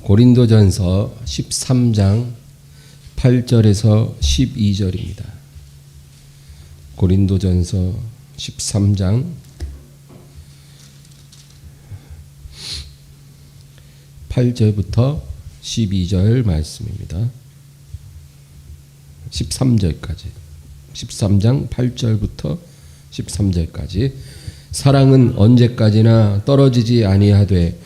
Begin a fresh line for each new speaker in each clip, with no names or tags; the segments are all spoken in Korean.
고린도전서 13장 8절에서 12절입니다. 고린도전서 13장 8절부터 12절 말씀입니다. 13절까지 13장 8절부터 13절까지 사랑은 언제까지나 떨어지지 아니하되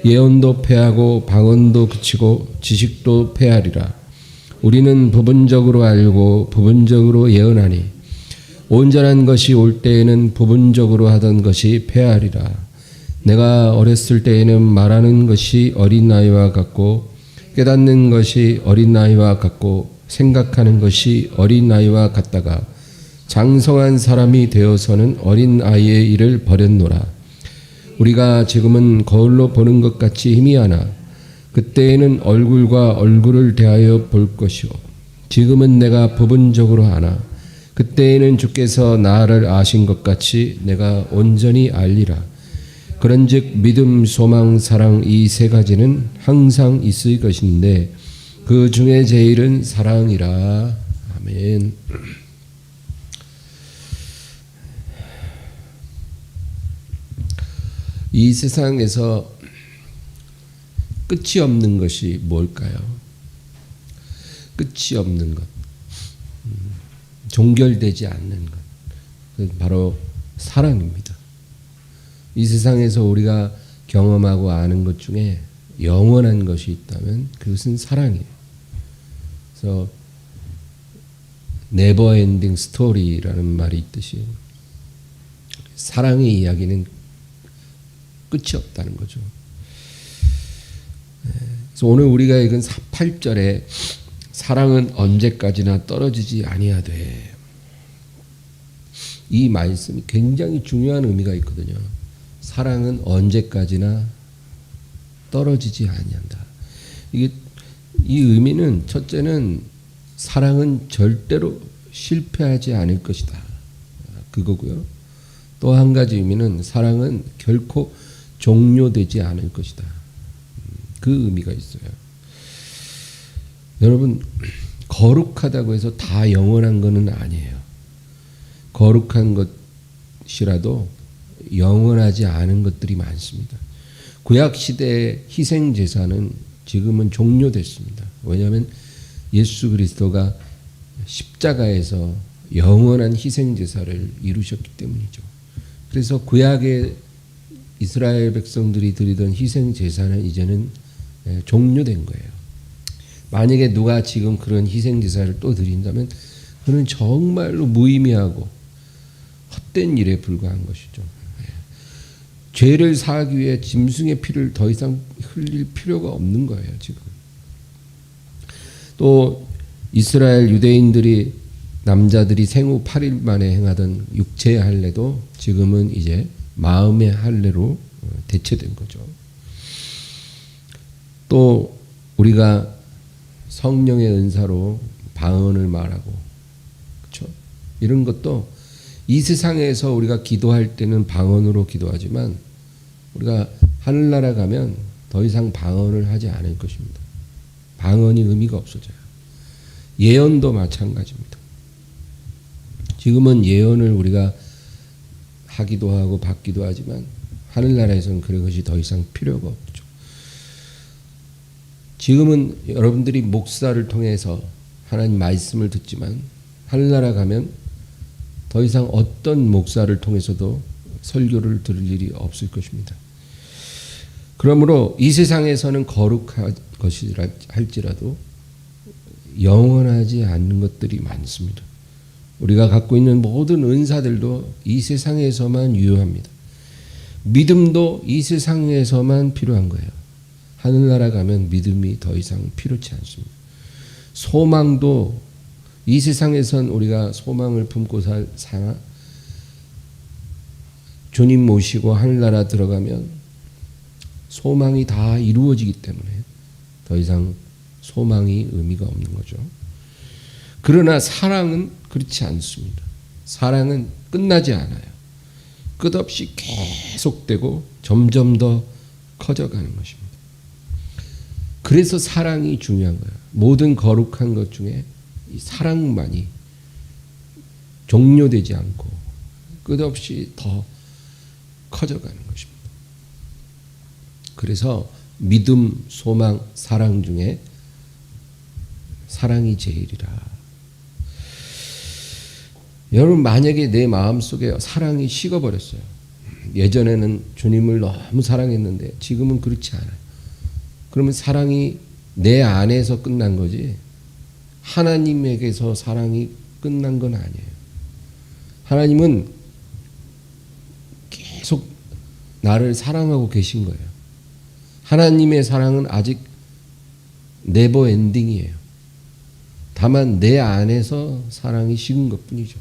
예언도 패하고 방언도 그치고 지식도 패하리라. 우리는 부분적으로 알고 부분적으로 예언하니 온전한 것이 올 때에는 부분적으로 하던 것이 패하리라. 내가 어렸을 때에는 말하는 것이 어린아이와 같고 깨닫는 것이 어린아이와 같고 생각하는 것이 어린아이와 같다가 장성한 사람이 되어서는 어린아이의 일을 버렸노라. 우리가 지금은 거울로 보는 것 같이 희미하나 그때에는 얼굴과 얼굴을 대하여 볼 것이요 지금은 내가 부분적으로 아나 그때에는 주께서 나를 아신 것 같이 내가 온전히 알리라. 그런즉 믿음, 소망, 사랑 이 세 가지는 항상 있을 것인데 그 중에 제일은 사랑이라. 아멘. 이 세상에서 끝이 없는 것이 뭘까요? 끝이 없는 것, 종결되지 않는 것, 그건 바로 사랑입니다. 이 세상에서 우리가 경험하고 아는 것 중에 영원한 것이 있다면 그것은 사랑이에요. 그래서 네버 엔딩 스토리라는 말이 있듯이 사랑의 이야기는 끝이 없다는 거죠. 그래서 오늘 우리가 읽은 8절에 사랑은 언제까지나 떨어지지 아니하되, 이 말씀이 굉장히 중요한 의미가 있거든요. 사랑은 언제까지나 떨어지지 아니한다. 이 의미는 첫째는 사랑은 절대로 실패하지 않을 것이다. 그거고요. 또 한 가지 의미는 사랑은 결코 종료되지 않을 것이다. 그 의미가 있어요. 여러분, 거룩하다고 해서 다 영원한 것은 아니에요. 거룩한 것이라도 영원하지 않은 것들이 많습니다. 구약 시대의 희생 제사는 지금은 종료됐습니다. 왜냐하면 예수 그리스도가 십자가에서 영원한 희생 제사를 이루셨기 때문이죠. 그래서 구약의 이스라엘 백성들이 드리던 희생 제사는 이제는 종료된 거예요. 만약에 누가 지금 그런 희생 제사를 또 드린다면 그는 정말로 무의미하고 헛된 일에 불과한 것이죠. 죄를 사하기 위해 짐승의 피를 더 이상 흘릴 필요가 없는 거예요, 지금. 또 이스라엘 유대인들이 남자들이 생후 8일 만에 행하던 육체의 할례도 지금은 이제 마음의 할례로 대체된 거죠. 또 우리가 성령의 은사로 방언을 말하고, 그렇죠? 이런 것도 이 세상에서 우리가 기도할 때는 방언으로 기도하지만 우리가 하늘나라 가면 더 이상 방언을 하지 않을 것입니다. 방언이 의미가 없어져요. 예언도 마찬가지입니다. 지금은 예언을 우리가 하기도 하고 받기도 하지만 하늘나라에서는 그런 것이 더 이상 필요가 없죠. 지금은 여러분들이 목사를 통해서 하나님 말씀을 듣지만 하늘나라 가면 더 이상 어떤 목사를 통해서도 설교를 들을 일이 없을 것입니다. 그러므로 이 세상에서는 거룩한 것이라 할지라도 영원하지 않는 것들이 많습니다. 우리가 갖고 있는 모든 은사들도 이 세상에서만 유효합니다. 믿음도 이 세상에서만 필요한 거예요. 하늘나라 가면 믿음이 더 이상 필요치 않습니다. 소망도 이 세상에선 우리가 소망을 품고 사나 주님 모시고 하늘나라 들어가면 소망이 다 이루어지기 때문에 더 이상 소망이 의미가 없는 거죠. 그러나 사랑은 그렇지 않습니다. 사랑은 끝나지 않아요. 끝없이 계속되고 점점 더 커져가는 것입니다. 그래서 사랑이 중요한 거예요. 모든 거룩한 것 중에 이 사랑만이 종료되지 않고 끝없이 더 커져가는 것입니다. 그래서 믿음, 소망, 사랑 중에 사랑이 제일이라. 여러분, 만약에 내 마음속에 사랑이 식어버렸어요. 예전에는 주님을 너무 사랑했는데 지금은 그렇지 않아요. 그러면 사랑이 내 안에서 끝난 거지 하나님에게서 사랑이 끝난 건 아니에요. 하나님은 계속 나를 사랑하고 계신 거예요. 하나님의 사랑은 아직 네버 엔딩이에요. 다만 내 안에서 사랑이 식은 것뿐이죠.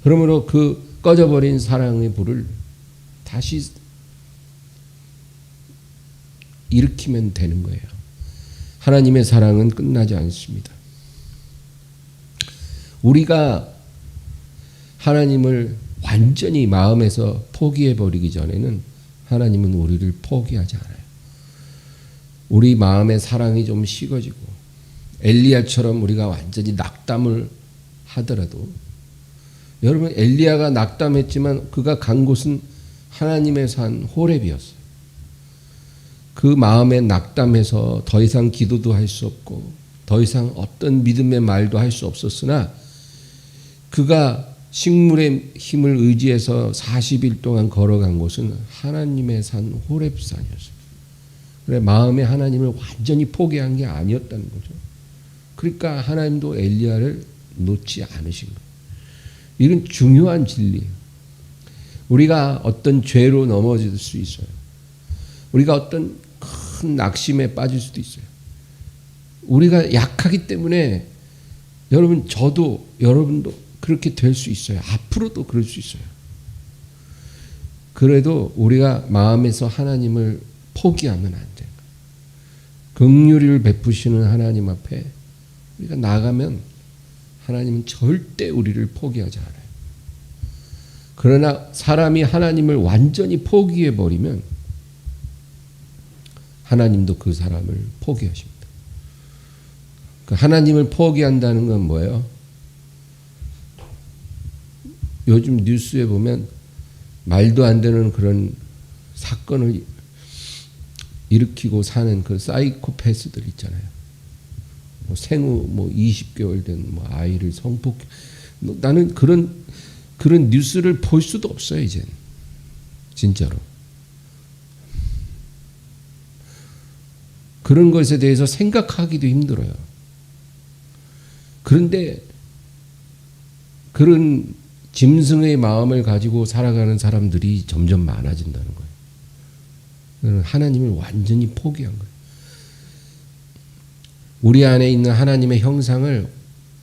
그러므로 그 꺼져버린 사랑의 불을 다시 일으키면 되는 거예요. 하나님의 사랑은 끝나지 않습니다. 우리가 하나님을 완전히 마음에서 포기해버리기 전에는 하나님은 우리를 포기하지 않아요. 우리 마음의 사랑이 좀 식어지고 엘리야처럼 우리가 완전히 낙담을 하더라도, 여러분, 엘리야가 낙담했지만 그가 간 곳은 하나님의 산 호렙이었어요. 그 마음에 낙담해서 더 이상 기도도 할 수 없고 더 이상 어떤 믿음의 말도 할 수 없었으나 그가 식물의 힘을 의지해서 40일 동안 걸어간 곳은 하나님의 산 호렙산이었어요. 그래, 마음에 하나님을 완전히 포기한 게 아니었다는 거죠. 그러니까 하나님도 엘리야를 놓지 않으신 거예요. 이런 중요한 진리예요. 우리가 어떤 죄로 넘어질 수 있어요. 우리가 어떤 큰 낙심에 빠질 수도 있어요. 우리가 약하기 때문에 여러분, 저도 여러분도 그렇게 될 수 있어요. 앞으로도 그럴 수 있어요. 그래도 우리가 마음에서 하나님을 포기하면 안 돼요. 긍휼을 베푸시는 하나님 앞에 우리가 나가면 하나님은 절대 우리를 포기하지 않아요. 그러나 사람이 하나님을 완전히 포기해버리면 하나님도 그 사람을 포기하십니다. 그 하나님을 포기한다는 건 뭐예요? 요즘 뉴스에 보면 말도 안 되는 그런 사건을 일으키고 사는 그 사이코패스들 있잖아요. 생후 20개월 된 아이를 성폭. 나는 그런 뉴스를 볼 수도 없어요, 이젠. 진짜로. 그런 것에 대해서 생각하기도 힘들어요. 그런데 그런 짐승의 마음을 가지고 살아가는 사람들이 점점 많아진다는 거예요. 하나님을 완전히 포기한 거예요. 우리 안에 있는 하나님의 형상을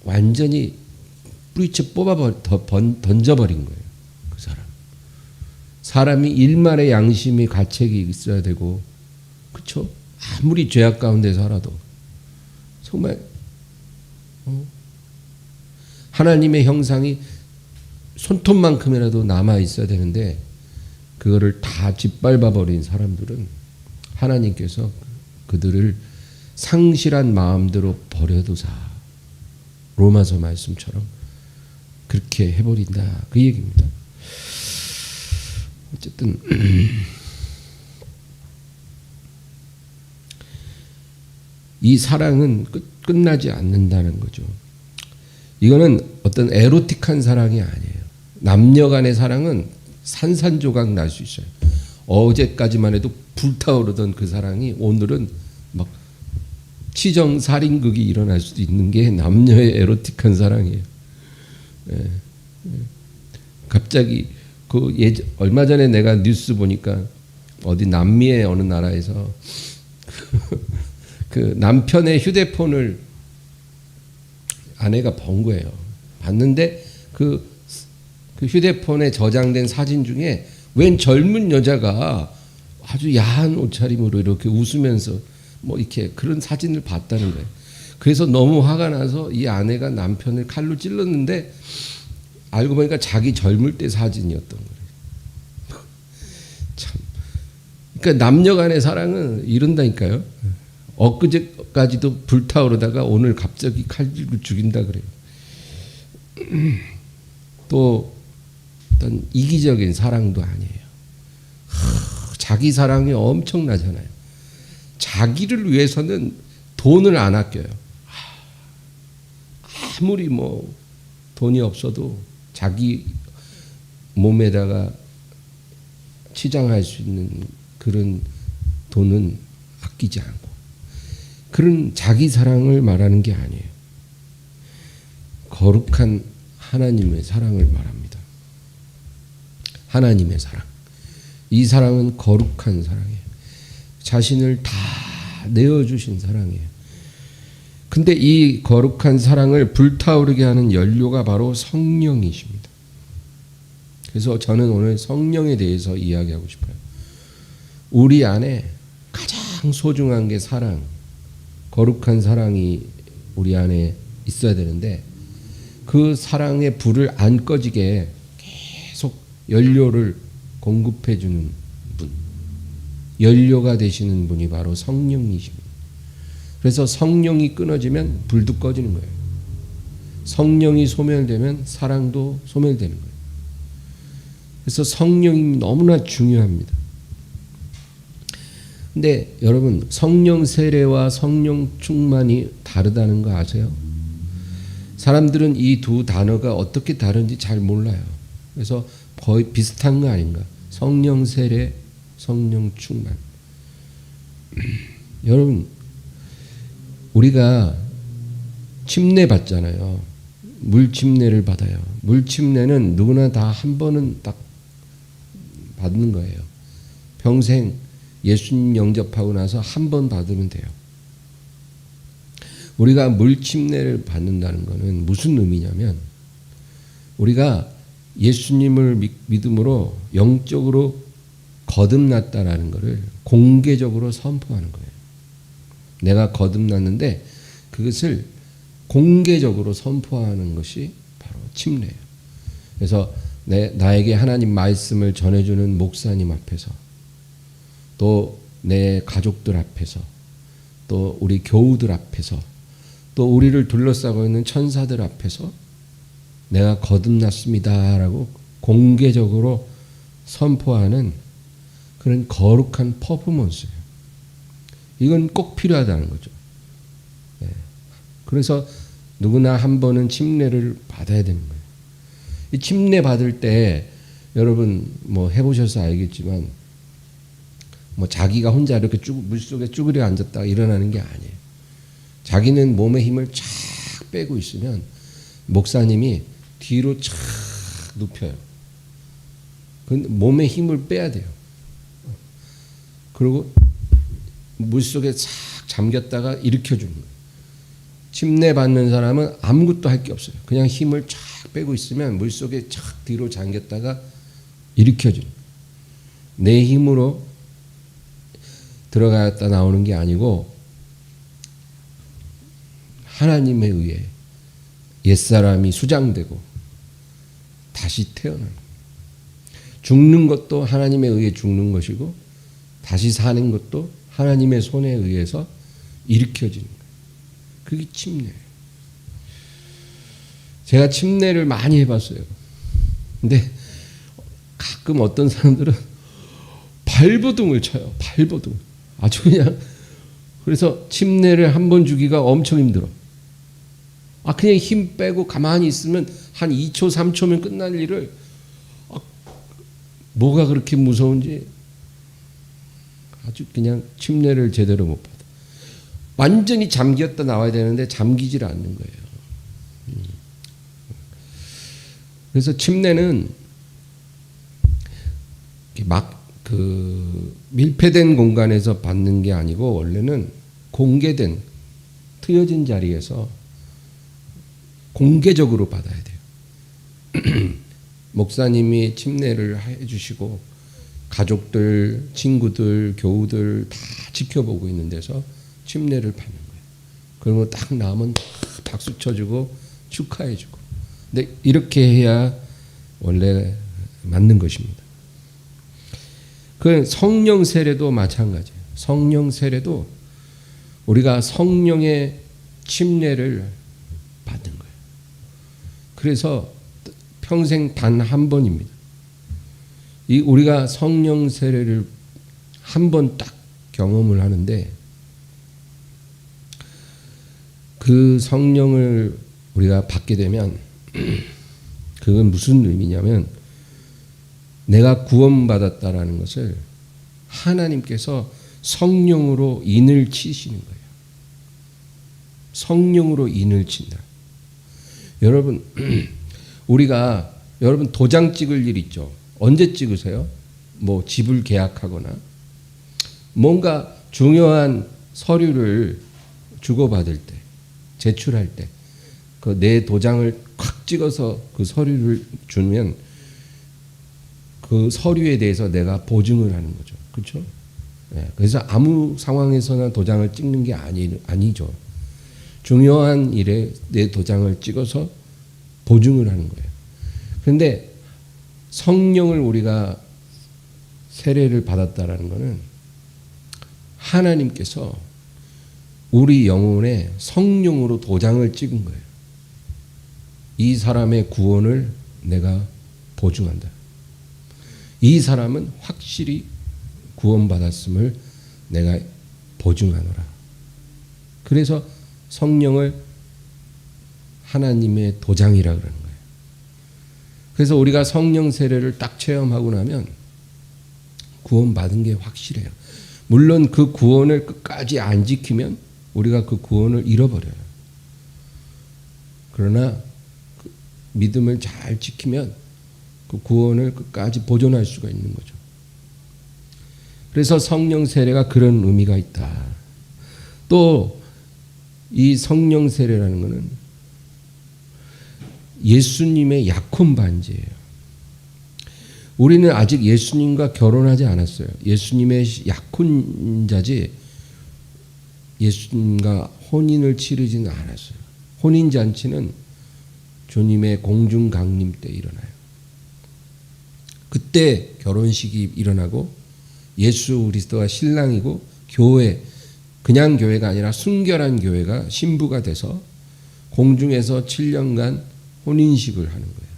완전히 뿌리쳐 던져버린 거예요. 그 사람. 사람이 일말의 양심이 가책이 있어야 되고, 그렇죠? 아무리 죄악 가운데 살아도 정말 하나님의 형상이 손톱만큼이라도 남아 있어야 되는데 그거를 다 짓밟아 버린 사람들은 하나님께서 그들을 상실한 마음대로 버려두사, 로마서 말씀처럼 그렇게 해버린다, 그 얘기입니다. 어쨌든 이 사랑은 끝나지 않는다는 거죠. 이거는 어떤 에로틱한 사랑이 아니에요. 남녀 간의 사랑은 산산조각 날 수 있어요. 어제까지만 해도 불타오르던 그 사랑이 오늘은 막 치정살인극이 일어날 수도 있는 게 남녀의 에로틱한 사랑이에요. 예. 갑자기 얼마 전에 내가 뉴스 보니까 어디 남미의 어느 나라에서 그 남편의 휴대폰을 아내가 본 거예요. 봤는데 그 휴대폰에 저장된 사진 중에 웬 젊은 여자가 아주 야한 옷차림으로 이렇게 웃으면서 이렇게 그런 사진을 봤다는 거예요. 그래서 너무 화가 나서 이 아내가 남편을 칼로 찔렀는데 알고 보니까 자기 젊을 때 사진이었던 거예요. 참 그러니까 남녀 간의 사랑은 이런다니까요. 엊그제까지도 불타오르다가 오늘 갑자기 칼 들고 죽인다 그래요. 또 어떤 이기적인 사랑도 아니에요. 자기 사랑이 엄청나잖아요. 자기를 위해서는 돈을 안 아껴요. 아무리 뭐 돈이 없어도 자기 몸에다가 치장할 수 있는 그런 돈은 아끼지 않고, 그런 자기 사랑을 말하는 게 아니에요. 거룩한 하나님의 사랑을 말합니다. 하나님의 사랑. 이 사랑은 거룩한 사랑이에요. 자신을 다 내어주신 사랑이에요. 근데 이 거룩한 사랑을 불타오르게 하는 연료가 바로 성령이십니다. 그래서 저는 오늘 성령에 대해서 이야기하고 싶어요. 우리 안에 가장 소중한 게 사랑, 거룩한 사랑이 우리 안에 있어야 되는데, 그 사랑의 불을 안 꺼지게 계속 연료를 공급해 주는 분, 연료가 되시는 분이 바로 성령이십니다. 그래서 성령이 끊어지면 불도 꺼지는 거예요. 성령이 소멸되면 사랑도 소멸되는 거예요. 그래서 성령이 너무나 중요합니다. 근데 여러분, 성령 세례와 성령 충만이 다르다는 거 아세요? 사람들은 이 두 단어가 어떻게 다른지 잘 몰라요. 그래서 거의 비슷한 거 아닌가? 성령 세례, 성령 충만. 여러분, 우리가 침례 받잖아요. 물 침례를 받아요. 물 침례는 누구나 다 한 번은 딱 받는 거예요. 평생 예수님 영접하고 나서 한 번 받으면 돼요. 우리가 물 침례를 받는다는 것은 무슨 의미냐면, 우리가 예수님을 믿음으로 영적으로 거듭났다라는 것을 공개적으로 선포하는 거예요. 내가 거듭났는데 그것을 공개적으로 선포하는 것이 바로 침례예요. 그래서 나에게 하나님 말씀을 전해주는 목사님 앞에서, 또 내 가족들 앞에서, 또 우리 교우들 앞에서, 또 우리를 둘러싸고 있는 천사들 앞에서 내가 거듭났습니다라고 공개적으로 선포하는 그런 거룩한 퍼포먼스예요. 이건 꼭 필요하다는 거죠. 그래서 누구나 한 번은 침례를 받아야 되는 거예요. 이 침례 받을 때 여러분 뭐 해보셔서 알겠지만, 뭐 자기가 혼자 이렇게 물속에 쭈그려 앉았다가 일어나는 게 아니에요. 자기는 몸에 힘을 쫙 빼고 있으면 목사님이 뒤로 쫙 눕혀요. 몸에 힘을 빼야 돼요. 그리고 물속에 싹 잠겼다가 일으켜주는 거예요. 침례 받는 사람은 아무것도 할 게 없어요. 그냥 힘을 쫙 빼고 있으면 물속에 쫙 뒤로 잠겼다가 일으켜주는 거예요. 내 힘으로 들어갔다 나오는 게 아니고 하나님에 의해 옛사람이 수장되고 다시 태어나는 거예요. 죽는 것도 하나님에 의해 죽는 것이고, 다시 사는 것도 하나님의 손에 의해서 일으켜지는 거예요. 그게 침례예요. 제가 침례를 많이 해봤어요. 근데 가끔 어떤 사람들은 발버둥을 쳐요. 발버둥. 아주 그냥. 그래서 침례를 한 번 주기가 엄청 힘들어. 그냥 힘 빼고 가만히 있으면 한 2초, 3초면 끝날 일을, 뭐가 그렇게 무서운지 아주 그냥 침례를 제대로 못 받아. 완전히 잠겼다 나와야 되는데 잠기질 않는 거예요. 그래서 침례는 막 밀폐된 공간에서 받는 게 아니고, 원래는 공개된 트여진 자리에서 공개적으로 받아야 돼요. 목사님이 침례를 해주시고 가족들, 친구들, 교우들 다 지켜보고 있는 데서 침례를 받는 거예요. 그러면 딱 나오면 박수 쳐주고 축하해주고. 근데 이렇게 해야 원래 맞는 것입니다. 그 성령 세례도 마찬가지예요. 성령 세례도 우리가 성령의 침례를 받은 거예요. 그래서 평생 단 한 번입니다. 우리가 성령 세례를 한 번 딱 경험을 하는데, 그 성령을 우리가 받게 되면 그건 무슨 의미냐면, 내가 구원받았다라는 것을 하나님께서 성령으로 인을 치시는 거예요. 성령으로 인을 친다. 여러분, 여러분 도장 찍을 일 있죠. 언제 찍으세요? 뭐 집을 계약하거나 뭔가 중요한 서류를 주고받을 때, 제출할 때, 그 내 도장을 콱 찍어서 그 서류를 주면 그 서류에 대해서 내가 보증을 하는 거죠. 그렇죠? 네, 그래서 아무 상황에서나 도장을 찍는 게 아니죠. 중요한 일에 내 도장을 찍어서 보증을 하는 거예요. 그런데 성령을 우리가 세례를 받았다라는 것은 하나님께서 우리 영혼에 성령으로 도장을 찍은 거예요. 이 사람의 구원을 내가 보증한다. 이 사람은 확실히 구원받았음을 내가 보증하노라. 그래서 성령을 하나님의 도장이라 그러는 거예요. 그래서 우리가 성령 세례를 딱 체험하고 나면 구원받은 게 확실해요. 물론 그 구원을 끝까지 안 지키면 우리가 그 구원을 잃어버려요. 그러나 그 믿음을 잘 지키면 그 구원을 끝까지 보존할 수가 있는 거죠. 그래서 성령 세례가 그런 의미가 있다. 또 이 성령 세례라는 것은 예수님의 약혼 반지예요. 우리는 아직 예수님과 결혼하지 않았어요. 예수님의 약혼자지 예수님과 혼인을 치르지는 않았어요. 혼인잔치는 주님의 공중 강림 때 일어나요. 그때 결혼식이 일어나고 예수 그리스도가 신랑이고 교회, 그냥 교회가 아니라 순결한 교회가 신부가 돼서 공중에서 7년간 혼인식을 하는 거예요.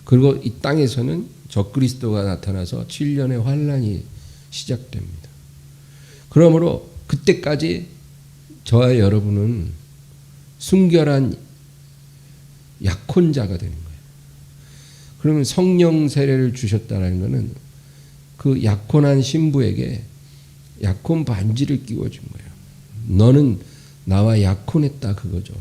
그리고 이 땅에서는 적그리스도가 나타나서 7년의 환란이 시작됩니다. 그러므로 그때까지 저와 여러분은 순결한 약혼자가 되는 거예요. 그러면 성령 세례를 주셨다는 것은 그 약혼한 신부에게 약혼 반지를 끼워준 거예요. 너는 나와 약혼했다 그거죠.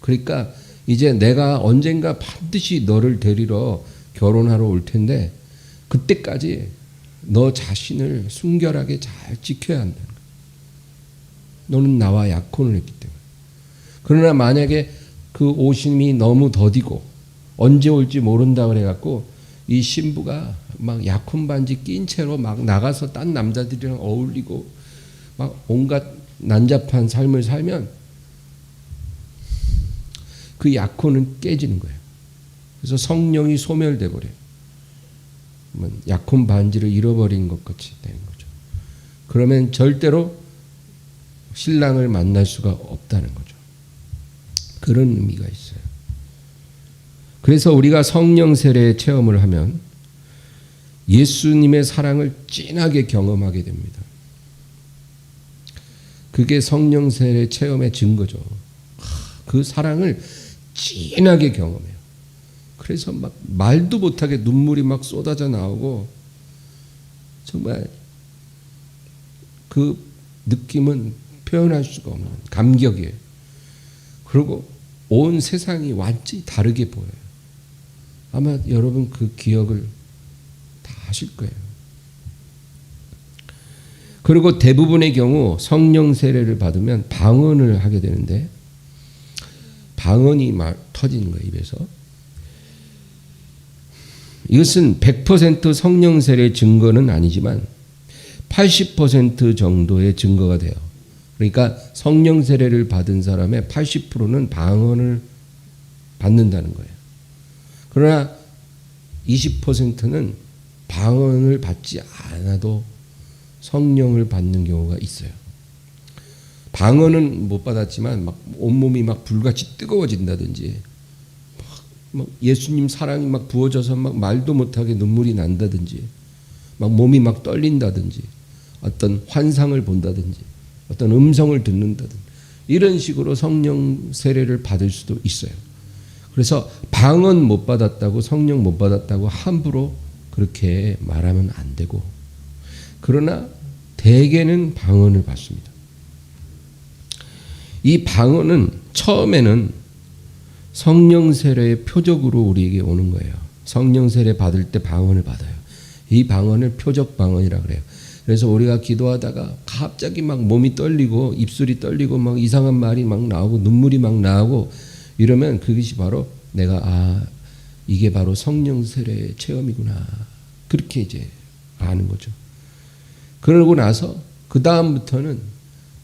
그러니까 이제 내가 언젠가 반드시 너를 데리러 결혼하러 올 텐데 그때까지 너 자신을 순결하게 잘 지켜야 한다는 거예요. 너는 나와 약혼을 했기 때문에. 그러나 만약에 그 오심이 너무 더디고 언제 올지 모른다 그래갖고 이 신부가 막 약혼 반지 낀 채로 막 나가서 딴 남자들이랑 어울리고 막 온갖 난잡한 삶을 살면 그 약혼은 깨지는 거예요. 그래서 성령이 소멸돼 버려요. 약혼 반지를 잃어버린 것 같이 되는 거죠. 그러면 절대로 신랑을 만날 수가 없다는 거죠. 그런 의미가 있어요. 그래서 우리가 성령 세례 체험을 하면 예수님의 사랑을 진하게 경험하게 됩니다. 그게 성령 세례 체험의 증거죠. 그 사랑을 진하게 경험해요. 그래서 막 말도 못하게 눈물이 막 쏟아져 나오고 정말 그 느낌은 표현할 수가 없는 감격이에요. 그리고 온 세상이 완전히 다르게 보여요. 아마 여러분 그 기억을 다 하실 거예요. 그리고 대부분의 경우 성령 세례를 받으면 방언을 하게 되는데 방언이 막 터지는 거예요, 입에서. 이것은 100% 성령 세례 증거는 아니지만 80% 정도의 증거가 돼요. 그러니까 성령 세례를 받은 사람의 80%는 방언을 받는다는 거예요. 그러나 20%는 방언을 받지 않아도 성령을 받는 경우가 있어요. 방언은 못 받았지만 막 온몸이 막 불같이 뜨거워진다든지 막 예수님 사랑이 막 부어져서 막 말도 못하게 눈물이 난다든지 막 몸이 막 떨린다든지 어떤 환상을 본다든지 어떤 음성을 듣는다든지 이런 식으로 성령 세례를 받을 수도 있어요. 그래서 방언 못 받았다고 성령 못 받았다고 함부로 그렇게 말하면 안 되고, 그러나 대개는 방언을 받습니다. 이 방언은 처음에는 성령 세례의 표적으로 우리에게 오는 거예요. 성령 세례 받을 때 방언을 받아요. 이 방언을 표적 방언이라고 그래요. 그래서 우리가 기도하다가 갑자기 막 몸이 떨리고 입술이 떨리고 막 이상한 말이 막 나오고 눈물이 막 나오고 이러면 그것이 바로 내가 이게 바로 성령 세례의 체험이구나, 그렇게 이제 아는 거죠. 그러고 나서 그 다음부터는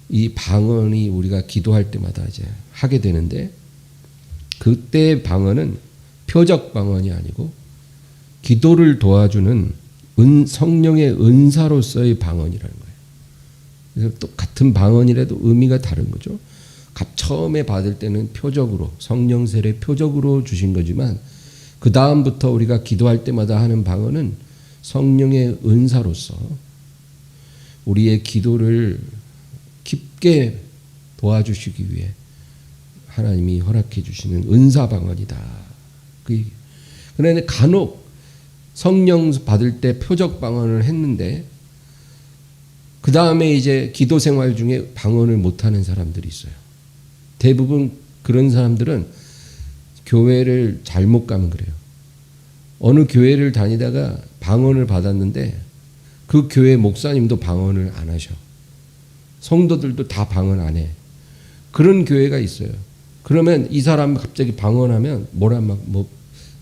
이 방언이 우리가 기도할 때마다 이제 하게 되는데, 그때 방언은 표적 방언이 아니고 기도를 도와주는 성령의 은사로서의 방언이라는 거예요. 그래서 또 같은 방언이라도 의미가 다른 거죠. 처음에 받을 때는 표적으로, 성령 세례 표적으로 주신 거지만 그 다음부터 우리가 기도할 때마다 하는 방언은 성령의 은사로서 우리의 기도를 깊게 도와주시기 위해 하나님이 허락해 주시는 은사 방언이다. 그런데 간혹 성령 받을 때 표적 방언을 했는데 그 다음에 이제 기도 생활 중에 방언을 못하는 사람들이 있어요. 대부분 그런 사람들은 교회를 잘못 가면 그래요. 어느 교회를 다니다가 방언을 받았는데 그 교회 목사님도 방언을 안 하셔. 성도들도 다 방언 안 해. 그런 교회가 있어요. 그러면 이 사람 갑자기 방언하면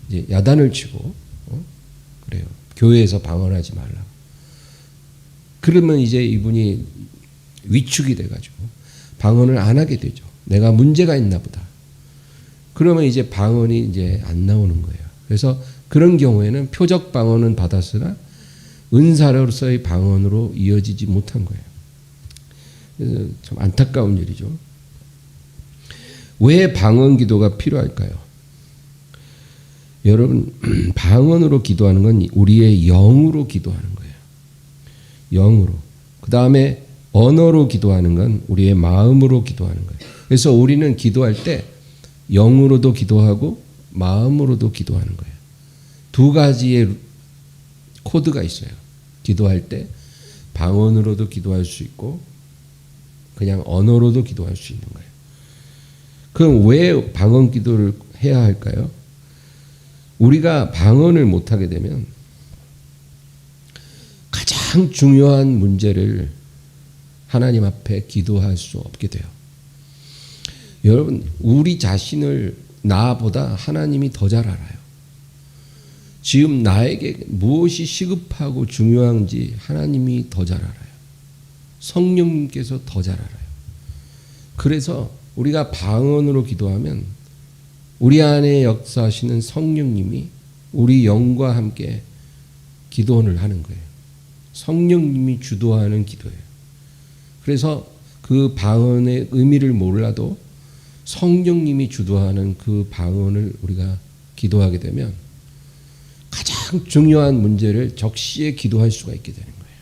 이제 야단을 치고 그래요. 교회에서 방언하지 말라. 그러면 이제 이분이 위축이 돼가지고 방언을 안 하게 되죠. 내가 문제가 있나 보다. 그러면 이제 방언이 이제 안 나오는 거예요. 그래서 그런 경우에는 표적 방언은 받았으나 은사로서의 방언으로 이어지지 못한 거예요. 그래서 참 안타까운 일이죠. 왜 방언 기도가 필요할까요? 여러분, 방언으로 기도하는 건 우리의 영으로 기도하는 거예요. 영으로. 그 다음에 언어로 기도하는 건 우리의 마음으로 기도하는 거예요. 그래서 우리는 기도할 때 영으로도 기도하고 마음으로도 기도하는 거예요. 두 가지의 코드가 있어요. 기도할 때 방언으로도 기도할 수 있고 그냥 언어로도 기도할 수 있는 거예요. 그럼 왜 방언 기도를 해야 할까요? 우리가 방언을 못하게 되면 가장 중요한 문제를 하나님 앞에 기도할 수 없게 돼요. 여러분, 우리 자신을 나보다 하나님이 더 잘 알아요. 지금 나에게 무엇이 시급하고 중요한지 하나님이 더 잘 알아요. 성령님께서 더 잘 알아요. 그래서 우리가 방언으로 기도하면 우리 안에 역사하시는 성령님이 우리 영과 함께 기도를 하는 거예요. 성령님이 주도하는 기도예요. 그래서 그 방언의 의미를 몰라도 성령님이 주도하는 그 방언을 우리가 기도하게 되면 가장 중요한 문제를 적시에 기도할 수가 있게 되는 거예요.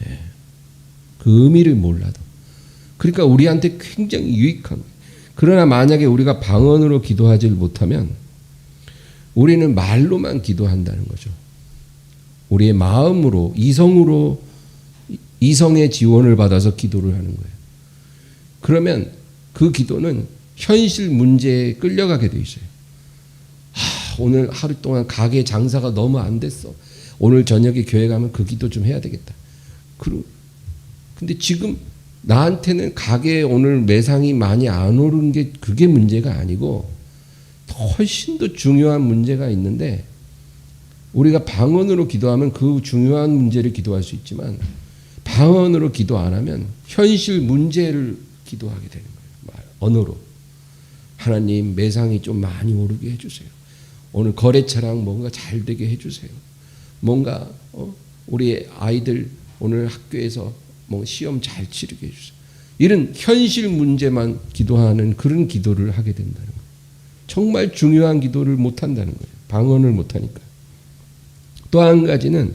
네. 그 의미를 몰라도. 그러니까 우리한테 굉장히 유익한 거예요. 그러나 만약에 우리가 방언으로 기도하지 못하면 우리는 말로만 기도한다는 거죠. 우리의 마음으로, 이성의 지원을 받아서 기도를 하는 거예요. 그러면 그 기도는 현실 문제에 끌려가게 돼 있어요. 오늘 하루 동안 가게 장사가 너무 안 됐어. 오늘 저녁에 교회 가면 그 기도 좀 해야 되겠다. 근데 지금 나한테는 가게에 오늘 매상이 많이 안 오른 게 그게 문제가 아니고 훨씬 더 중요한 문제가 있는데 우리가 방언으로 기도하면 그 중요한 문제를 기도할 수 있지만 방언으로 기도 안 하면 현실 문제를 기도하게 되는 거예요. 언어로. 하나님, 매상이 좀 많이 오르게 해주세요. 오늘 거래처랑 뭔가 잘 되게 해주세요. 뭔가 우리 아이들 오늘 학교에서 뭐 시험 잘 치르게 해주세요. 이런 현실 문제만 기도하는 그런 기도를 하게 된다는 거예요. 정말 중요한 기도를 못 한다는 거예요. 방언을 못 하니까. 또 한 가지는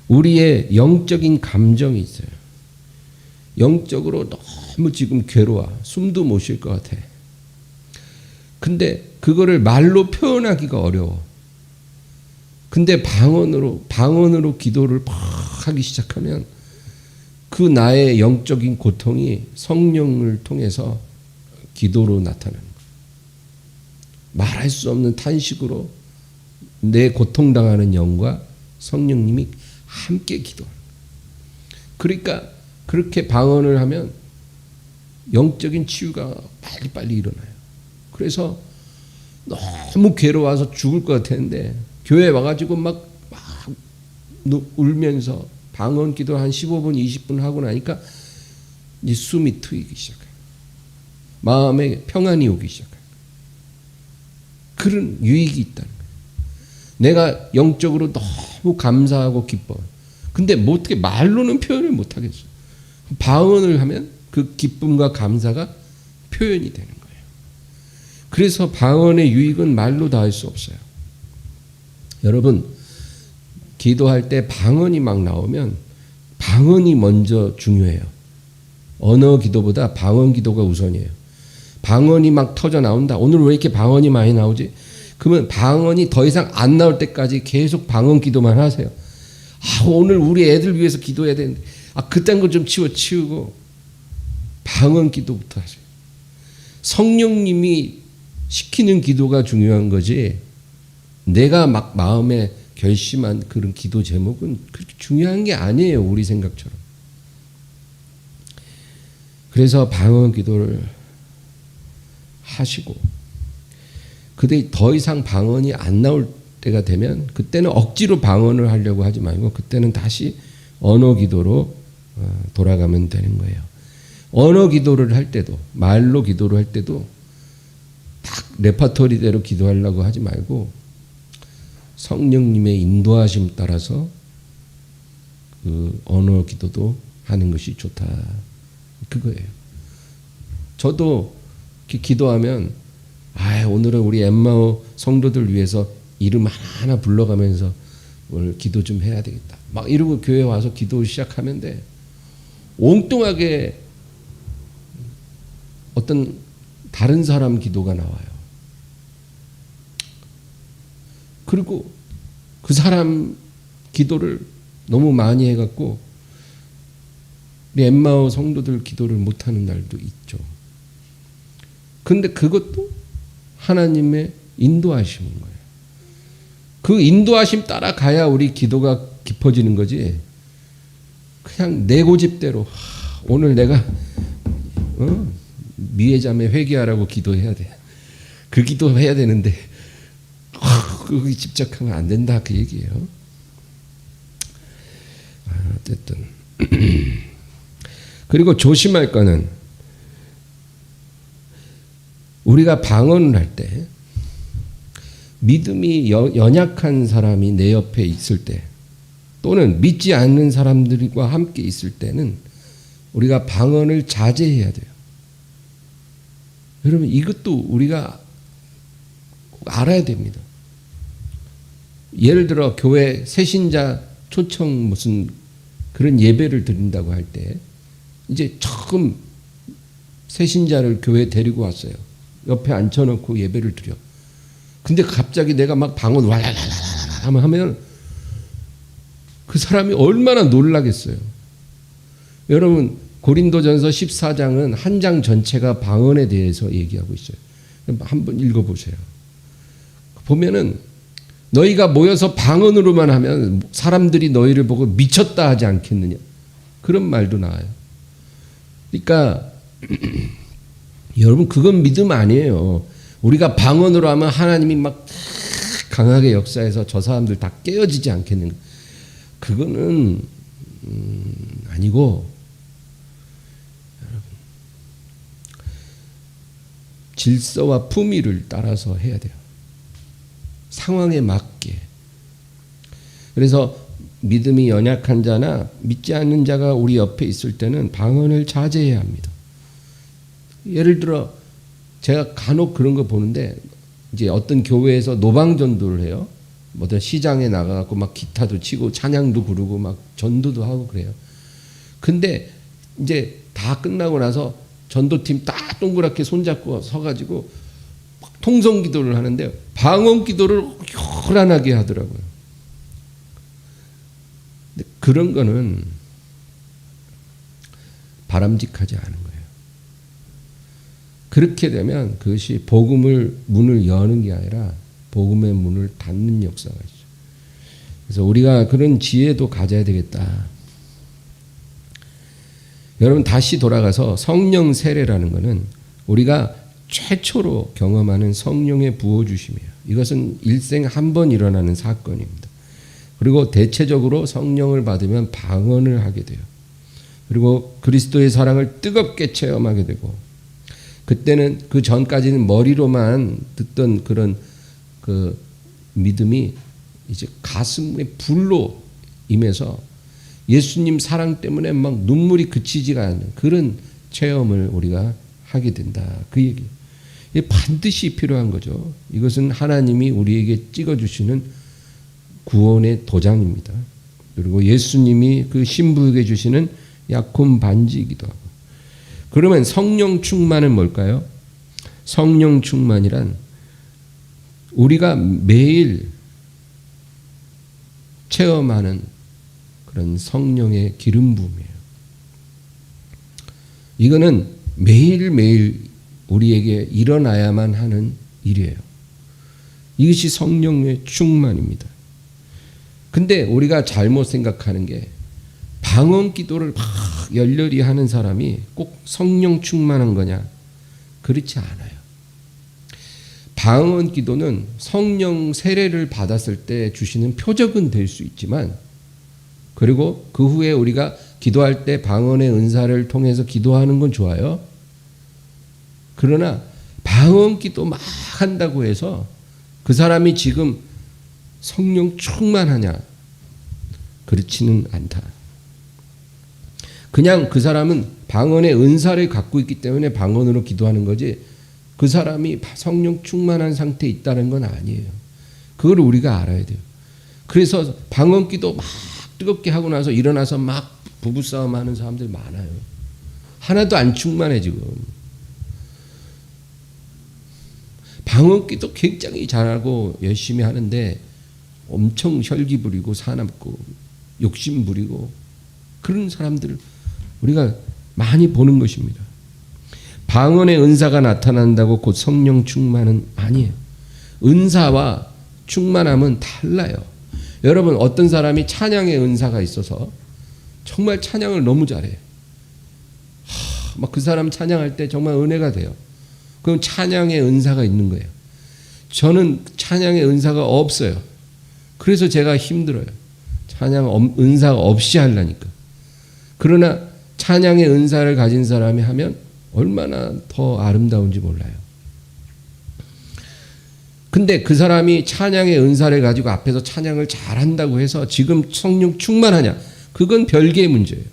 우리의 영적인 감정이 있어요. 영적으로 너무 지금 괴로워. 숨도 못 쉴 것 같아. 근데 그거를 말로 표현하기가 어려워. 근데 방언으로 기도를 막 하기 시작하면 그 나의 영적인 고통이 성령을 통해서 기도로 나타나는 거예요. 말할 수 없는 탄식으로 내 고통당하는 영과 성령님이 함께 기도하는 거예요. 그러니까 그렇게 방언을 하면 영적인 치유가 빨리빨리 일어나요. 그래서 너무 괴로워서 죽을 것 같았는데 교회 와가지고 막 울면서 방언 기도 한 15분 20분 하고 나니까 이제 숨이 트이기 시작해요. 마음에 평안이 오기 시작해요. 그런 유익이 있다는 거예요. 내가 영적으로 너무 감사하고 기뻐요. 근데 뭐 어떻게 말로는 표현을 못 하겠어요. 방언을 하면 그 기쁨과 감사가 표현이 되는 거예요. 그래서 방언의 유익은 말로 다 할 수 없어요. 여러분, 기도할 때 방언이 막 나오면 방언이 먼저 중요해요. 언어 기도보다 방언 기도가 우선이에요. 방언이 막 터져 나온다. 오늘 왜 이렇게 방언이 많이 나오지? 그러면 방언이 더 이상 안 나올 때까지 계속 방언 기도만 하세요. 오늘 우리 애들 위해서 기도해야 되는데 그딴 거 좀 치우고 방언 기도부터 하세요. 성령님이 시키는 기도가 중요한 거지 내가 막 마음에 결심한 그런 기도 제목은 그렇게 중요한 게 아니에요. 우리 생각처럼. 그래서 방언 기도를 하시고 근데 더 이상 방언이 안 나올 때가 되면 그때는 억지로 방언을 하려고 하지 말고 그때는 다시 언어 기도로 돌아가면 되는 거예요. 언어 기도를 할 때도 말로 기도를 할 때도 딱 레퍼토리대로 기도하려고 하지 말고 성령님의 인도하심 따라서 그 언어 기도도 하는 것이 좋다. 그거예요. 저도 이렇게 기도하면 오늘은 우리 엠마오 성도들 위해서 이름 하나하나 불러가면서 오늘 기도 좀 해야 되겠다. 막 이러고 교회 와서 기도 시작하면 돼. 엉뚱하게 어떤 다른 사람 기도가 나와요. 그리고 그 사람 기도를 너무 많이 해갖고 우리 엠마오 성도들 기도를 못하는 날도 있죠. 근데 그것도 하나님의 인도하심인 거예요. 그 인도하심 따라가야 우리 기도가 깊어지는 거지. 그냥 내 고집대로 오늘 내가 미애자매 회개하라고 기도해야 돼. 그 기도해야 되는데 거기 집착하면 안 된다 그 얘기예요. 어쨌든 그리고 조심할 거는 우리가 방언을 할 때 믿음이 연약한 사람이 내 옆에 있을 때 또는 믿지 않는 사람들과 함께 있을 때는 우리가 방언을 자제해야 돼요. 여러분 이것도 우리가 꼭 알아야 됩니다. 예를 들어 교회 새신자 초청 무슨 그런 예배를 드린다고 할 때 이제 처음 새신자를 교회에 데리고 왔어요. 옆에 앉혀놓고 예배를 드려. 근데 갑자기 내가 막 방언 왈랄랄랄 하면 그 사람이 얼마나 놀라겠어요. 여러분 고린도전서 14장은 한 장 전체가 방언에 대해서 얘기하고 있어요. 한번 읽어보세요. 보면은 너희가 모여서 방언으로만 하면 사람들이 너희를 보고 미쳤다 하지 않겠느냐. 그런 말도 나와요. 그러니까 여러분 그건 믿음 아니에요. 우리가 방언으로 하면 하나님이 막 강하게 역사해서 저 사람들 다 깨어지지 않겠는가. 그거는 아니고 여러분 질서와 품위를 따라서 해야 돼요. 상황에 맞게. 그래서 믿음이 연약한 자나 믿지 않는 자가 우리 옆에 있을 때는 방언을 자제해야 합니다. 예를 들어 제가 간혹 그런 거 보는데 이제 어떤 교회에서 노방전도를 해요. 어떤 시장에 나가갖고 막 기타도 치고 찬양도 부르고 막 전도도 하고 그래요. 근데 이제 다 끝나고 나서 전도팀 딱 동그랗게 손잡고 서가지고 통성 기도를 하는데 방언 기도를 요란하게 하더라고요. 근데 그런 거는 바람직하지 않은 거예요. 그렇게 되면 그것이 복음을 문을 여는 게 아니라 복음의 문을 닫는 역사가 있죠. 그래서 우리가 그런 지혜도 가져야 되겠다. 여러분 다시 돌아가서 성령 세례라는 것은 우리가 최초로 경험하는 성령의 부어주심이에요. 이것은 일생 한 번 일어나는 사건입니다. 그리고 대체적으로 성령을 받으면 방언을 하게 돼요. 그리고 그리스도의 사랑을 뜨겁게 체험하게 되고 그때는 그 전까지는 머리로만 듣던 그런 그 믿음이 이제 가슴에 불로 임해서 예수님 사랑 때문에 막 눈물이 그치지가 않는 그런 체험을 우리가 하게 된다. 그 얘기. 이게 반드시 필요한 거죠. 이것은 하나님이 우리에게 찍어주시는 구원의 도장입니다. 그리고 예수님이 그 신부에게 주시는 약혼 반지이기도 하고. 그러면 성령 충만은 뭘까요? 성령 충만이란 우리가 매일 체험하는 그런 성령의 기름 부음이에요. 이거는 매일매일 우리에게 일어나야만 하는 일이에요. 이것이 성령의 충만입니다. 근데 우리가 잘못 생각하는 게 방언 기도를 막 열렬히 하는 사람이 꼭 성령 충만한 거냐? 그렇지 않아요. 방언 기도는 성령 세례를 받았을 때 주시는 표적은 될 수 있지만 그리고 그 후에 우리가 기도할 때 방언의 은사를 통해서 기도하는 건 좋아요. 그러나 방언 기도 막 한다고 해서 그 사람이 지금 성령 충만하냐? 그렇지는 않다. 그냥 그 사람은 방언의 은사를 갖고 있기 때문에 방언으로 기도하는 거지 그 사람이 성령 충만한 상태에 있다는 건 아니에요. 그걸 우리가 알아야 돼요. 그래서 방언 기도 막 뜨겁게 하고 나서 일어나서 막 부부싸움 하는 사람들 많아요. 하나도 안 충만해 지금. 방언 기도 굉장히 잘하고 열심히 하는데 엄청 혈기 부리고 사납고 욕심 부리고 그런 사람들을 우리가 많이 보는 것입니다. 방언의 은사가 나타난다고 곧 성령 충만은 아니에요. 은사와 충만함은 달라요. 여러분 어떤 사람이 찬양의 은사가 있어서 정말 찬양을 너무 잘해. 막 그 사람 찬양할 때 정말 은혜가 돼요. 그럼 찬양의 은사가 있는 거예요. 저는 찬양의 은사가 없어요. 그래서 제가 힘들어요. 찬양 은사가 없이 하려니까. 그러나 찬양의 은사를 가진 사람이 하면 얼마나 더 아름다운지 몰라요. 근데 그 사람이 찬양의 은사를 가지고 앞에서 찬양을 잘한다고 해서 지금 성령 충만하냐? 그건 별개의 문제예요.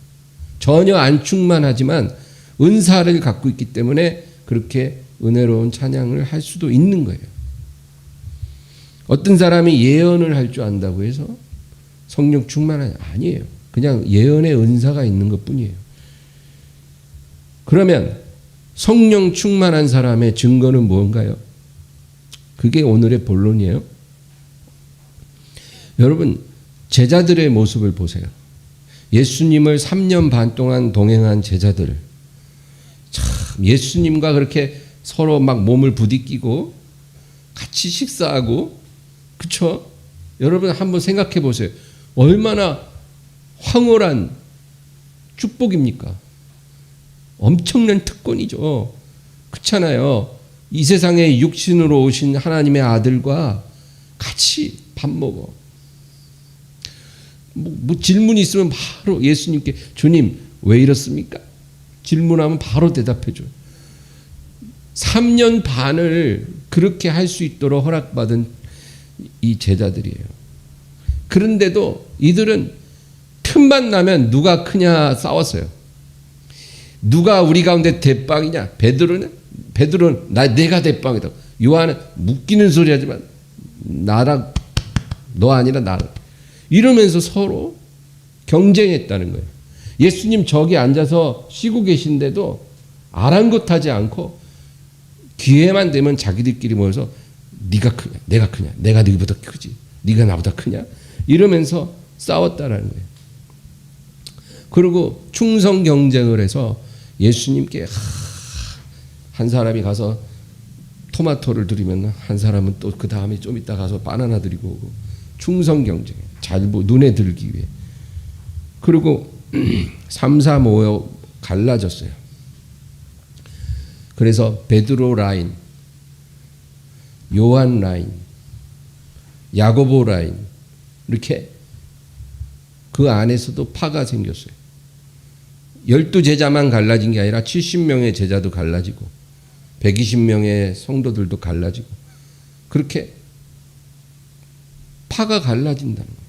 전혀 안 충만하지만 은사를 갖고 있기 때문에 그렇게 은혜로운 찬양을 할 수도 있는 거예요. 어떤 사람이 예언을 할 줄 안다고 해서 성령 충만하냐? 아니에요. 그냥 예언의 은사가 있는 것뿐이에요. 그러면 성령 충만한 사람의 증거는 무언가요? 그게 오늘의 본론이에요. 여러분 제자들의 모습을 보세요. 예수님을 3년 반 동안 동행한 제자들 참 예수님과 그렇게 서로 막 몸을 부딪히고 같이 식사하고 그쵸? 여러분 한번 생각해 보세요. 얼마나 황홀한 축복입니까? 엄청난 특권이죠. 그렇잖아요. 이 세상에 육신으로 오신 하나님의 아들과 같이 밥 먹어. 뭐 질문이 있으면 바로 예수님께 주님 왜 이렇습니까? 질문하면 바로 대답해 줘요. 3년 반을 그렇게 할 수 있도록 허락받은 이 제자들이에요. 그런데도 이들은 틈만 나면 누가 크냐 싸웠어요. 누가 우리 가운데 대빵이냐? 베드로는 내가 대빵이다. 요한은 웃기는 소리 하지만 나랑 너 아니라 나랑 이러면서 서로 경쟁했다는 거예요. 예수님 저기 앉아서 쉬고 계신데도 아랑곳하지 않고 기회만 되면 자기들끼리 모여서 네가 크냐 내가 크냐 내가 너희보다 크지 네가 나보다 크냐 이러면서 싸웠다라는 거예요. 그리고 충성 경쟁을 해서 예수님께 한 사람이 가서 토마토를 드리면 한 사람은 또 그 다음에 좀 이따 가서 바나나 드리고 오고 충성 경쟁 잘 눈에 들기 위해. 그리고 3, 4, 5 갈라졌어요. 그래서 베드로 라인, 요한 라인, 야고보 라인 이렇게 그 안에서도 파가 생겼어요. 12제자만 갈라진 게 아니라 70명의 제자도 갈라지고 120명의 성도들도 갈라지고 그렇게 파가 갈라진다는 거예요.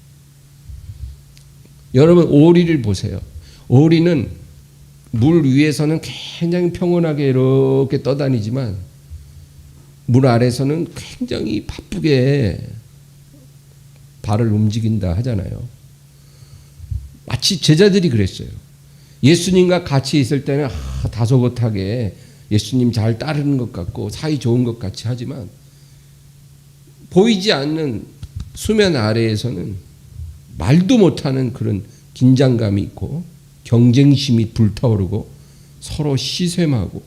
여러분 오리를 보세요. 오리는 물 위에서는 굉장히 평온하게 이렇게 떠다니지만 물 아래서는 굉장히 바쁘게 발을 움직인다 하잖아요. 마치 제자들이 그랬어요. 예수님과 같이 있을 때는 다소곳하게 예수님 잘 따르는 것 같고 사이 좋은 것 같이 하지만 보이지 않는 수면 아래에서는 말도 못하는 그런 긴장감이 있고 경쟁심이 불타오르고 서로 시샘하고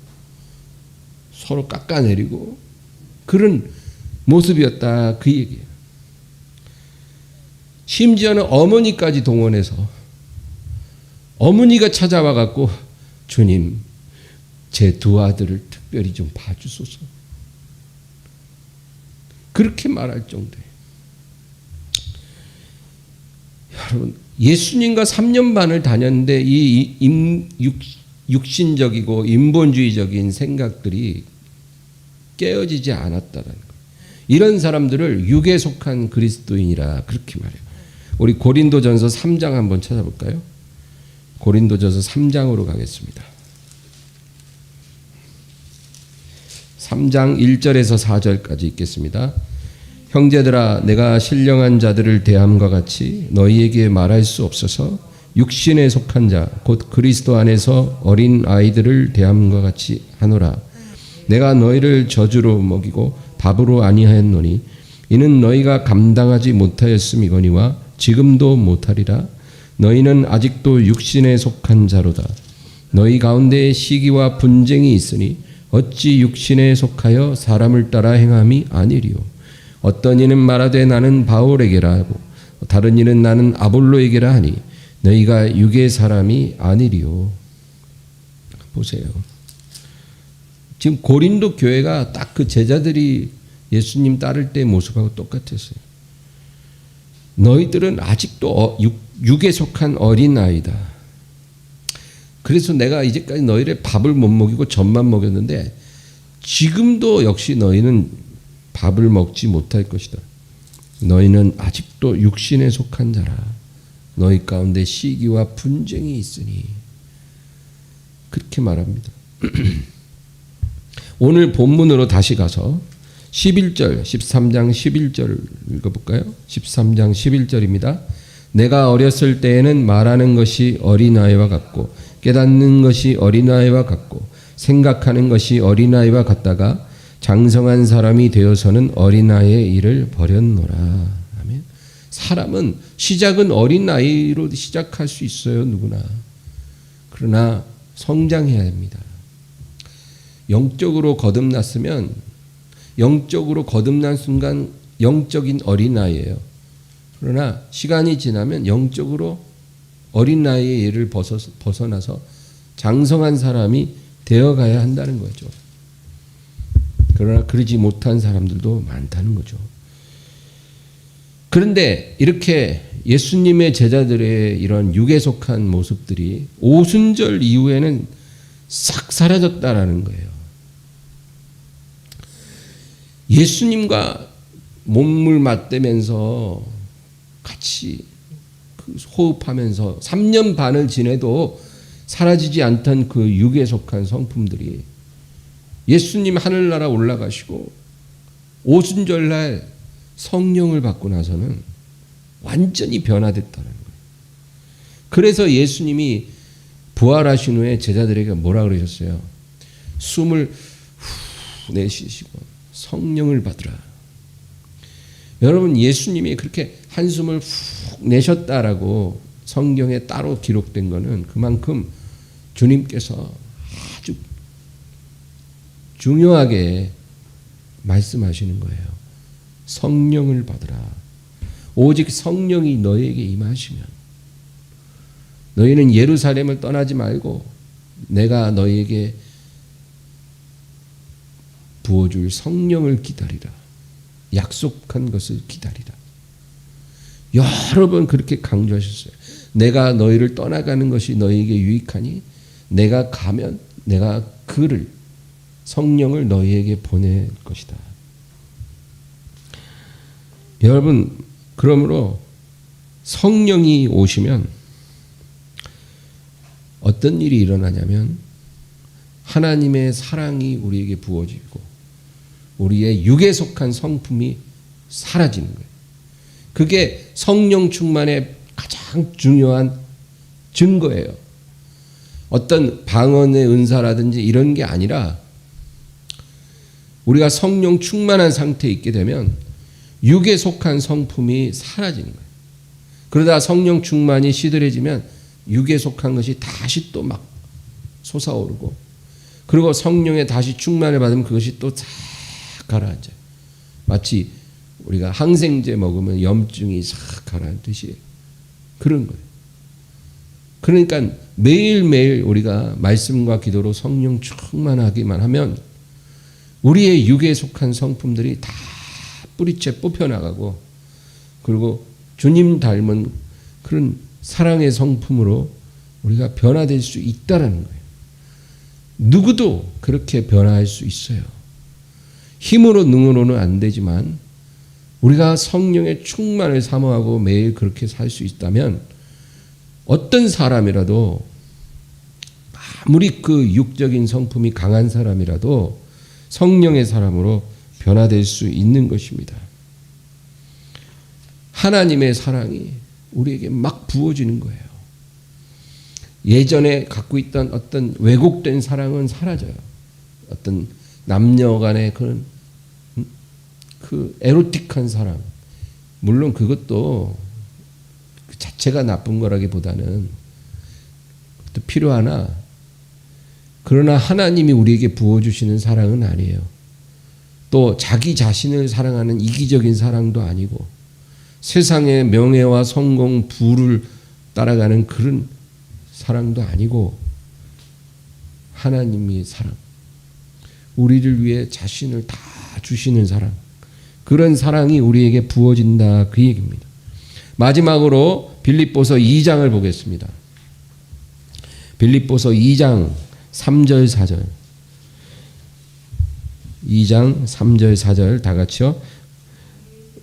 서로 깎아내리고 그런 모습이었다 그 얘기예요. 심지어는 어머니까지 동원해서 어머니가 찾아와 갖고 주님 제 두 아들을 특별히 좀 봐주소서 그렇게 말할 정도예요. 여러분 예수님과 3년 반을 다녔는데 이 육신적이고 인본주의적인 생각들이 깨어지지 않았다는 거예요. 이런 사람들을 육에 속한 그리스도인이라 그렇게 말해요. 우리 고린도전서 3장 한번 찾아볼까요? 고린도전서 3장으로 가겠습니다. 3장 1절에서 4절까지 읽겠습니다. 형제들아 내가 신령한 자들을 대함과 같이 너희에게 말할 수 없어서 육신에 속한 자 곧 그리스도 안에서 어린 아이들을 대함과 같이 하노라. 내가 너희를 저주로 먹이고 밥으로 아니하였노니 이는 너희가 감당하지 못하였음이거니와 지금도 못하리라. 너희는 아직도 육신에 속한 자로다. 너희 가운데 시기와 분쟁이 있으니 어찌 육신에 속하여 사람을 따라 행함이 아니리요. 어떤 이는 말하되 나는 바울에게라 하고 다른 이는 나는 아볼로에게라 하니 너희가 육의 사람이 아니리요. 보세요. 지금 고린도 교회가 딱 그 제자들이 예수님 따를 때 모습하고 똑같았어요. 너희들은 아직도 육에 속한 어린아이다. 그래서 내가 이제까지 너희를 밥을 못 먹이고 젖만 먹였는데 지금도 역시 너희는 밥을 먹지 못할 것이다. 너희는 아직도 육신에 속한 자라. 너희 가운데 시기와 분쟁이 있으니 그렇게 말합니다. 오늘 본문으로 다시 가서 11절 13장 11절 읽어볼까요? 13장 11절입니다. 내가 어렸을 때에는 말하는 것이 어린아이와 같고 깨닫는 것이 어린아이와 같고 생각하는 것이 어린아이와 같다가 장성한 사람이 되어서는 어린아이의 일을 버렸노라. 아멘. 사람은 시작은 어린아이로 시작할 수 있어요. 누구나. 그러나 성장해야 합니다. 영적으로 거듭났으면 영적으로 거듭난 순간 영적인 어린아이예요. 그러나 시간이 지나면 영적으로 어린아이의 일을 벗어나서 장성한 사람이 되어가야 한다는 거죠. 그러나 그러지 못한 사람들도 많다는 거죠. 그런데 이렇게 예수님의 제자들의 이런 육에 속한 모습들이 오순절 이후에는 싹 사라졌다라는 거예요. 예수님과 몸을 맞대면서 같이 호흡하면서 3년 반을 지내도 사라지지 않던 그 육에 속한 성품들이 예수님 하늘나라 올라가시고 오순절날 성령을 받고 나서는 완전히 변화됐다는 거예요. 그래서 예수님이 부활하신 후에 제자들에게 뭐라 그러셨어요? 숨을 후 내쉬시고 성령을 받으라. 여러분, 예수님이 그렇게 한숨을 훅 내셨다라고 성경에 따로 기록된 거는 그만큼 주님께서 아주 중요하게 말씀하시는 거예요. 성령을 받으라. 오직 성령이 너에게 임하시면 너희는 예루살렘을 떠나지 말고 내가 너희에게 부어줄 성령을 기다리라. 약속한 것을 기다리라. 여러 번 그렇게 강조하셨어요. 내가 너희를 떠나가는 것이 너희에게 유익하니 내가 가면 내가 그를 성령을 너희에게 보낼 것이다. 여러분, 그러므로 성령이 오시면 어떤 일이 일어나냐면 하나님의 사랑이 우리에게 부어지고 우리의 육에 속한 성품이 사라지는 거예요. 그게 성령 충만의 가장 중요한 증거예요. 어떤 방언의 은사라든지 이런 게 아니라 우리가 성령 충만한 상태에 있게 되면 육에 속한 성품이 사라지는 거예요. 그러다 성령 충만이 시들해지면 육에 속한 것이 다시 또 막 솟아오르고 그리고 성령에 다시 충만을 받으면 그것이 또 싹 가라앉아요. 마치 우리가 항생제 먹으면 염증이 싹 가라앉듯이 그런 거예요. 그러니까 매일매일 우리가 말씀과 기도로 성령 충만하기만 하면 우리의 육에 속한 성품들이 다 뿌리채 뽑혀나가고 그리고 주님 닮은 그런 사랑의 성품으로 우리가 변화될 수 있다라는 거예요. 누구도 그렇게 변화할 수 있어요. 힘으로 능으로는 안 되지만 우리가 성령의 충만을 사모하고 매일 그렇게 살 수 있다면 어떤 사람이라도 아무리 그 육적인 성품이 강한 사람이라도 성령의 사람으로 변화될 수 있는 것입니다. 하나님의 사랑이 우리에게 막 부어지는 거예요. 예전에 갖고 있던 어떤 왜곡된 사랑은 사라져요. 어떤 남녀 간의 그런 그 에로틱한 사랑, 물론 그것도 그 자체가 나쁜 거라기보다는 또 필요하나 그러나 하나님이 우리에게 부어주시는 사랑은 아니에요. 또 자기 자신을 사랑하는 이기적인 사랑도 아니고 세상의 명예와 성공, 부를 따라가는 그런 사랑도 아니고 하나님의 사랑, 우리를 위해 자신을 다 주시는 사랑, 그런 사랑이 우리에게 부어진다 그 얘기입니다. 마지막으로 빌립보서 2장을 보겠습니다. 빌립보서 2장 3절 4절 2장 3절 4절 다 같이요.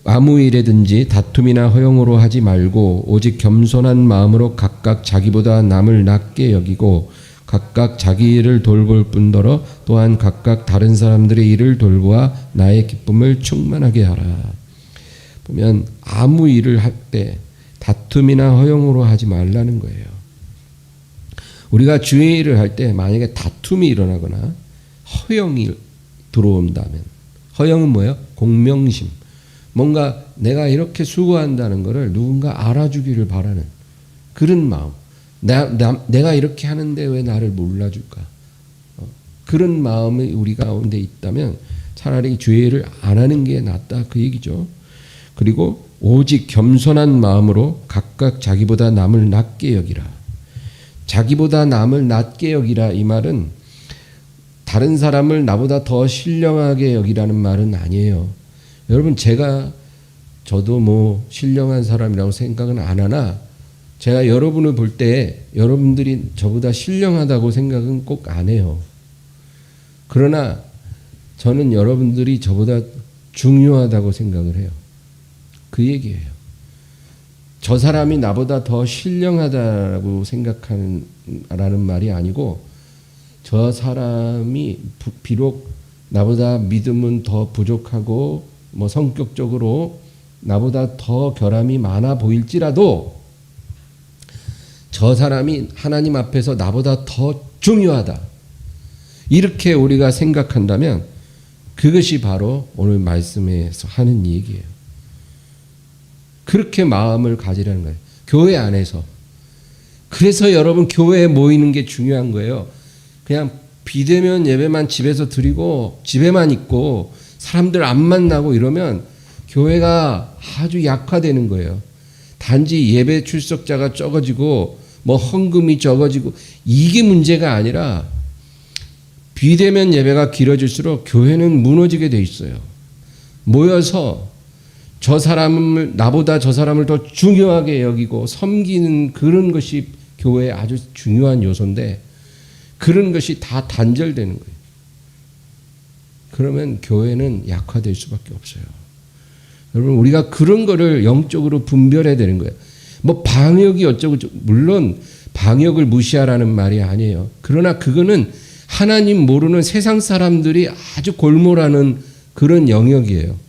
아무 일에든지 다툼이나 허용으로 하지 말고 오직 겸손한 마음으로 각각 자기보다 남을 낮게 여기고 각각 자기 일을 돌볼 뿐더러 또한 각각 다른 사람들의 일을 돌보아 나의 기쁨을 충만하게 하라. 보면 아무 일을 할 때 다툼이나 허용으로 하지 말라는 거예요. 우리가 주의 일을 할 때 만약에 다툼이 일어나거나 허용이 들어온다면, 허용은 뭐예요? 공명심. 뭔가 내가 이렇게 수고한다는 것을 누군가 알아주기를 바라는 그런 마음. 내가 이렇게 하는데 왜 나를 몰라줄까? 그런 마음이 우리 가운데 있다면 차라리 주의 일을 안 하는 게 낫다 그 얘기죠. 그리고 오직 겸손한 마음으로 각각 자기보다 남을 낮게 여기라. 자기보다 남을 낮게 여기라 이 말은 다른 사람을 나보다 더 신령하게 여기라는 말은 아니에요. 여러분, 저도 뭐 신령한 사람이라고 생각은 안 하나 제가 여러분을 볼 때 여러분들이 저보다 신령하다고 생각은 꼭 안 해요. 그러나 저는 여러분들이 저보다 중요하다고 생각을 해요. 그 얘기예요. 저 사람이 나보다 더 신령하다고 생각하는 말이 아니고, 저 사람이 비록 나보다 믿음은 더 부족하고 뭐 성격적으로 나보다 더 결함이 많아 보일지라도 저 사람이 하나님 앞에서 나보다 더 중요하다, 이렇게 우리가 생각한다면 그것이 바로 오늘 말씀에서 하는 얘기예요. 그렇게 마음을 가지라는 거예요. 교회 안에서. 그래서 여러분, 교회에 모이는 게 중요한 거예요. 그냥 비대면 예배만 집에서 드리고 집에만 있고 사람들 안 만나고 이러면 교회가 아주 약화되는 거예요. 단지 예배 출석자가 적어지고 뭐 헌금이 적어지고 이게 문제가 아니라, 비대면 예배가 길어질수록 교회는 무너지게 돼 있어요. 모여서 나보다 저 사람을 더 중요하게 여기고 섬기는 그런 것이 교회의 아주 중요한 요소인데, 그런 것이 다 단절되는 거예요. 그러면 교회는 약화될 수밖에 없어요. 여러분, 우리가 그런 거를 영적으로 분별해야 되는 거예요. 뭐 방역이 어쩌고, 물론 방역을 무시하라는 말이 아니에요. 그러나 그거는 하나님 모르는 세상 사람들이 아주 골몰하는 그런 영역이에요.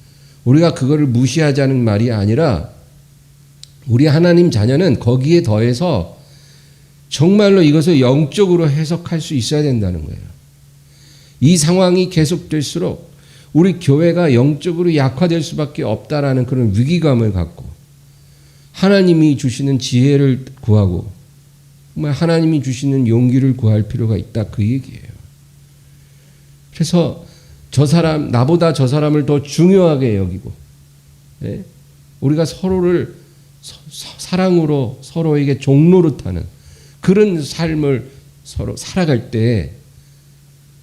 우리가 그거를 무시하자는 말이 아니라, 우리 하나님 자녀는 거기에 더해서 정말로 이것을 영적으로 해석할 수 있어야 된다는 거예요. 이 상황이 계속될수록 우리 교회가 영적으로 약화될 수밖에 없다라는 그런 위기감을 갖고 하나님이 주시는 지혜를 구하고 정말 하나님이 주시는 용기를 구할 필요가 있다, 그 얘기예요. 그래서 나보다 저 사람을 더 중요하게 여기고, 우리가 서로를 사랑으로 서로에게 종노릇하는 그런 삶을 서로 살아갈 때,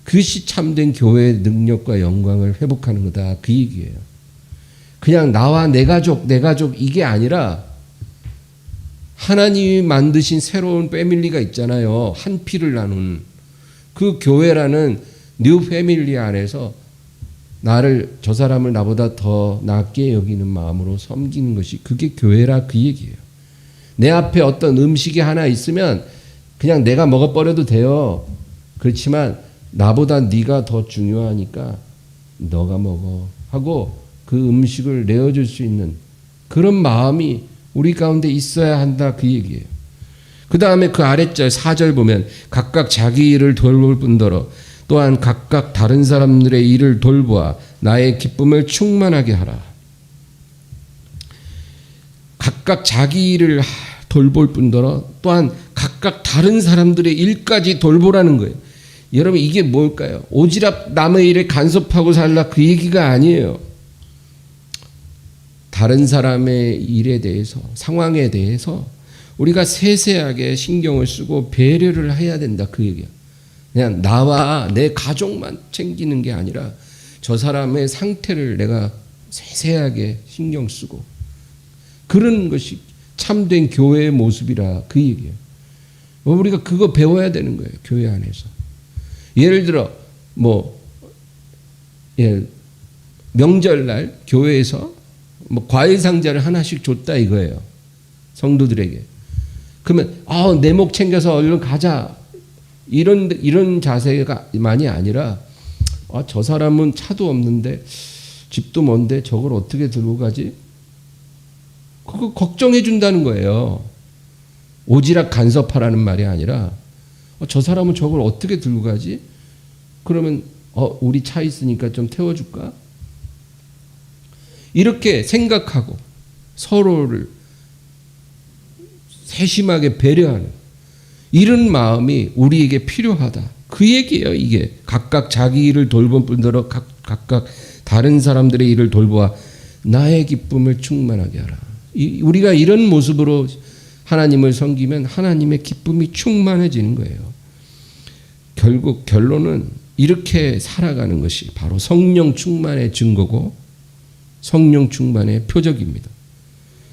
그것이 참된 교회의 능력과 영광을 회복하는 거다, 그 얘기예요. 그냥 나와 내 가족 이게 아니라, 하나님이 만드신 새로운 패밀리가 있잖아요. 한 피를 나눈 그 교회라는 뉴 패밀리 안에서 저 사람을 나보다 더 낫게 여기는 마음으로 섬기는 것이, 그게 교회라, 그 얘기예요. 내 앞에 어떤 음식이 하나 있으면 그냥 내가 먹어버려도 돼요. 그렇지만 나보다 네가 더 중요하니까 너가 먹어 하고 그 음식을 내어줄 수 있는 그런 마음이 우리 가운데 있어야 한다, 그 얘기예요. 그 다음에 그 아랫절 4절 보면, 각각 자기 일을 돌볼 뿐더러 또한 각각 다른 사람들의 일을 돌보아 나의 기쁨을 충만하게 하라. 각각 자기 일을 돌볼 뿐더러 또한 각각 다른 사람들의 일까지 돌보라는 거예요. 여러분, 이게 뭘까요? 오지랖 남의 일에 간섭하고 살라, 그 얘기가 아니에요. 다른 사람의 일에 대해서, 상황에 대해서 우리가 세세하게 신경을 쓰고 배려를 해야 된다, 그 얘기야. 그냥 나와 내 가족만 챙기는 게 아니라 저 사람의 상태를 내가 세세하게 신경 쓰고, 그런 것이 참된 교회의 모습이라, 그 얘기예요. 우리가 그거 배워야 되는 거예요, 교회 안에서. 예를 들어 명절날 교회에서 과일 상자를 하나씩 줬다 이거예요, 성도들에게. 그러면 내 목 챙겨서 얼른 가자, 이런 자세가 많이 아니라, 저 사람은 차도 없는데 집도 먼데 저걸 어떻게 들고 가지? 그거 걱정해 준다는 거예요. 오지랖 간섭하라는 말이 아니라, 저 사람은 저걸 어떻게 들고 가지? 그러면 우리 차 있으니까 좀 태워줄까? 이렇게 생각하고 서로를 세심하게 배려하는 이런 마음이 우리에게 필요하다, 그 얘기예요. 이게 각각 자기 일을 돌볼 뿐더러 각각 다른 사람들의 일을 돌보아 나의 기쁨을 충만하게 하라. 우리가 이런 모습으로 하나님을 섬기면 하나님의 기쁨이 충만해지는 거예요. 결국 결론은 이렇게 살아가는 것이 바로 성령 충만의 증거고 성령 충만의 표적입니다.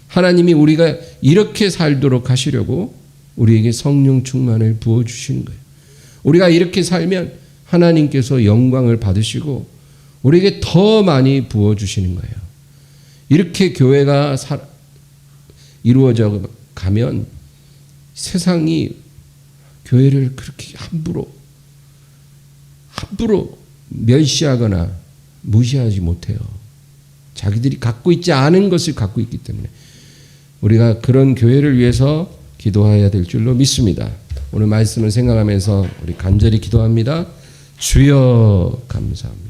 하나님이 우리가 이렇게 살도록 하시려고 우리에게 성령 충만을 부어주시는 거예요. 우리가 이렇게 살면 하나님께서 영광을 받으시고 우리에게 더 많이 부어주시는 거예요. 이렇게 교회가 이루어져 가면 세상이 교회를 그렇게 함부로 멸시하거나 무시하지 못해요. 자기들이 갖고 있지 않은 것을 갖고 있기 때문에 우리가 그런 교회를 위해서 기도해야 될 줄로 믿습니다. 오늘 말씀을 생각하면서 우리 간절히 기도합니다. 주여 감사합니다.